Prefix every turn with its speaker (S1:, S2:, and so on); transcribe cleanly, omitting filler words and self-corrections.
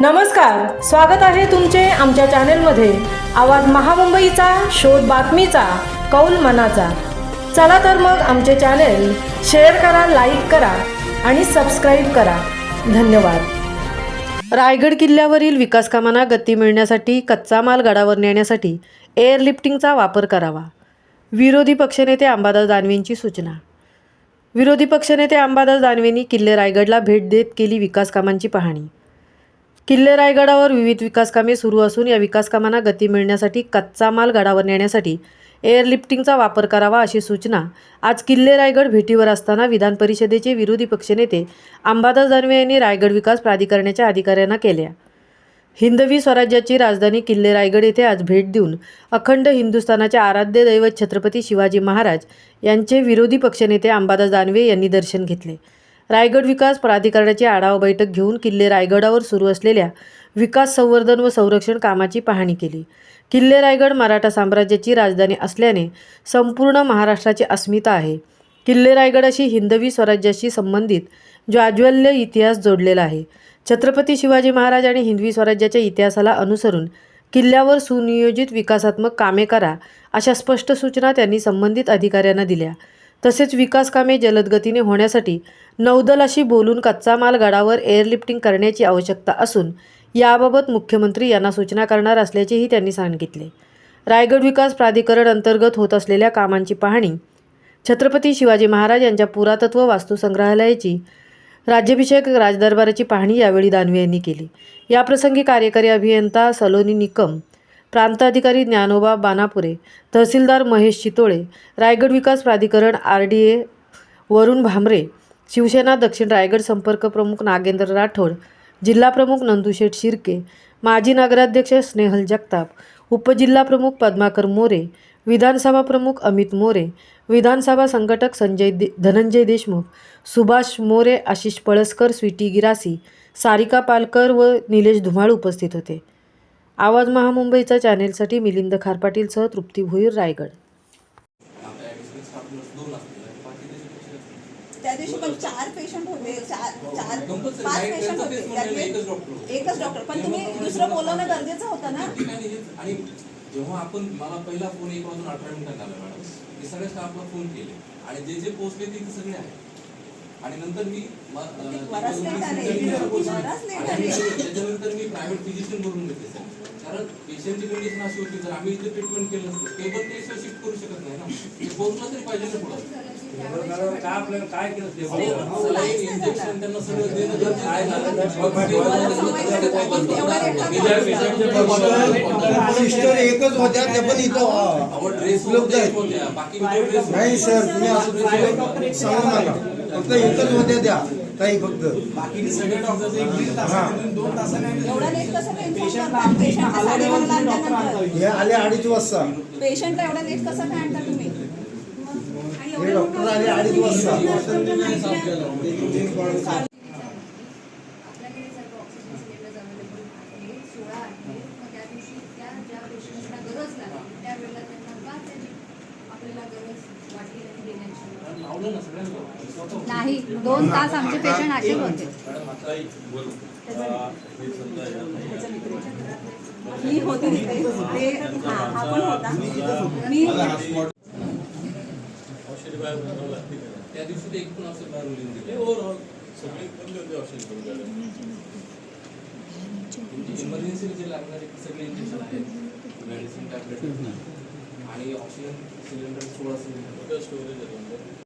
S1: नमस्कार, स्वागत आहे तुमचे आमच्या चॅनेलमध्ये। आवाज महामुंबईचा, शोध बातमीचा, कौल मनाचा। चला तर मग आमचे चॅनेल शेअर करा, लाईक करा आणि सबस्क्राईब करा। धन्यवाद। रायगड किल्ल्यावरील विकास कामांना गती मिळण्यासाठी कच्चा माल गडावर नेण्यासाठी एअरलिफ्टिंगचा वापर करावा। विरोधी पक्षनेते अंबादास दानवेंची सूचना। विरोधी पक्षनेते अंबादास दानवेंनी किल्ले रायगडला भेट देत केली विकास कामांची पाहणी। किल्ले रायगडावर विविध विकास कामे सुरू असून या विकास कामांना गती मिळण्यासाठी कच्चा माल गडावर नेण्यासाठी एअरलिफ्टिंगचा वापर करावा अशी सूचना आज किल्ले रायगड भेटीवर असताना विधान परिषदेचे विरोधी पक्षनेते अंबादास दानवे यांनी रायगड विकास प्राधिकरणाच्या अधिकाऱ्यांना केल्या। हिंदवी स्वराज्याची राजधानी किल्ले रायगड येथे आज भेट देऊन अखंड हिंदुस्थानाचे आराध्य दैवत छत्रपती शिवाजी महाराज यांचे विरोधी पक्षनेते अंबादास दानवे यांनी दर्शन घेतले। रायगड विकास प्राधिकरणाची आढावा बैठक घेऊन किल्ले रायगडावर सुरू असलेल्या विकास संवर्धन व संरक्षण कामाची पाहणी केली। किल्ले रायगड मराठा साम्राज्याची राजधानी असल्याने संपूर्ण महाराष्ट्राची अस्मिता आहे। किल्ले रायगडाशी हिंदवी स्वराज्याशी संबंधित ज्वाज्वल्य इतिहास जोडलेला आहे। छत्रपती शिवाजी महाराज आणि हिंदवी स्वराज्याच्या इतिहासाला अनुसरून किल्ल्यावर सुनियोजित विकासात्मक कामे करा अशा स्पष्ट सूचना त्यांनी संबंधित अधिकाऱ्यांना दिल्या। तसेच विकास कामे जलद गतीने होण्यासाठी नौदलाशी बोलून कच्चा माल गडावर एअरलिफ्टिंग करण्याची आवश्यकता असून याबाबत मुख्यमंत्री यांना सूचना करणार असल्याचेही त्यांनी सांगितले। रायगड विकास प्राधिकरण अंतर्गत होत असलेल्या कामांची पाहणी, छत्रपती शिवाजी महाराज यांच्या पुरातत्व वास्तू संग्रहालयाची राज्याभिषेक राजदरबाराची पाहणी यावेळी दानवे यांनी केली। याप्रसंगी कार्यकारी अभियंता सलोनी निकम, प्रांताधिकारी ज्ञानोबा बानापुरे, तहसीलदार महेश चितोळे, रायगड विकास प्राधिकरण RDA वरुण भामरे, शिवसेना दक्षिण रायगड संपर्क प्रमुख नागेंद्र राठोड, जिल्हा प्रमुख नंदुशेठ शिर्के, माजी नगराध्यक्ष स्नेहल जगताप, उपजिल्हा प्रमुख पद्माकर मोरे, विधानसभा प्रमुख अमित मोरे, विधानसभा संघटक धनंजय देशमुख, सुभाष मोरे, आशिष पळसकर, स्वीटी गिरासी, सारिका पालकर व निलेश धुमाळ उपस्थित होते। आवाज महामुंबईचा चॅनेलसाठी मिलिंद खारपाटीलसह तृप्ती भोईर, रायगड।
S2: त्या दिवशी पण 4 पेशंट होते, 5 पेशंट होते, एकच डॉक्टर, पण तुम्ही दुसरं बोलवणं गरजेचं होतं ना।
S3: आणि जेव्हा आपण मला पहिला फोन 1 वाजून 18 मिनिटांना आला मॅडम, हे सगळे स्टाफला फोन केले आणि जे पोहोचले ते सगळे आहेत। आणि नंतर मी त्याच्यानंतर मी प्रायव्हेट फिजिशियन बोलून घेतले सर, कारण पेशंटची कंडिशन अशी होती, जर आम्ही इथे ट्रीटमेंट केलं नसतं स्टेबल केसवर शिफ्ट करू शकत नाही ना, ते पोहोचलं तरी पाहिजे ना पुढं। काय आपल्याला काय केलं इंजेक्शन त्यांना सगळं देणं गरजेचं आहे।
S4: एकच होत्या त्या पण इथं उपलब्ध आहेत,
S3: बाकी
S4: नाही सर तुम्ही असं सांगू नका, फक्त एकच होत्या त्या काही, फक्त
S3: बाकी सगळे डॉक्टर 2 तासाने
S4: हे आले 2:30 वाजता,
S2: पेशंटला एवढा लेट कसं काय आणता तुम्ही?
S4: हे डॉक्टर आले 2:30 वाजता।
S5: नाही, 2 तास आमचे पेशंट असेच होते।
S2: मी होती तिथे, ते हा पण होता, मी
S3: त्या दिवशी ते एकूण औषध बाहेर दिले, सगळे बंद होते औषध बंद झाले। इमर्जन्सी जे लागणारे सगळे इंजेक्शन आहेत, मेडिसिन टॅबलेट आणि ऑक्सिजन सिलेंडर 16 सिलेंडर स्टोरेज आहे।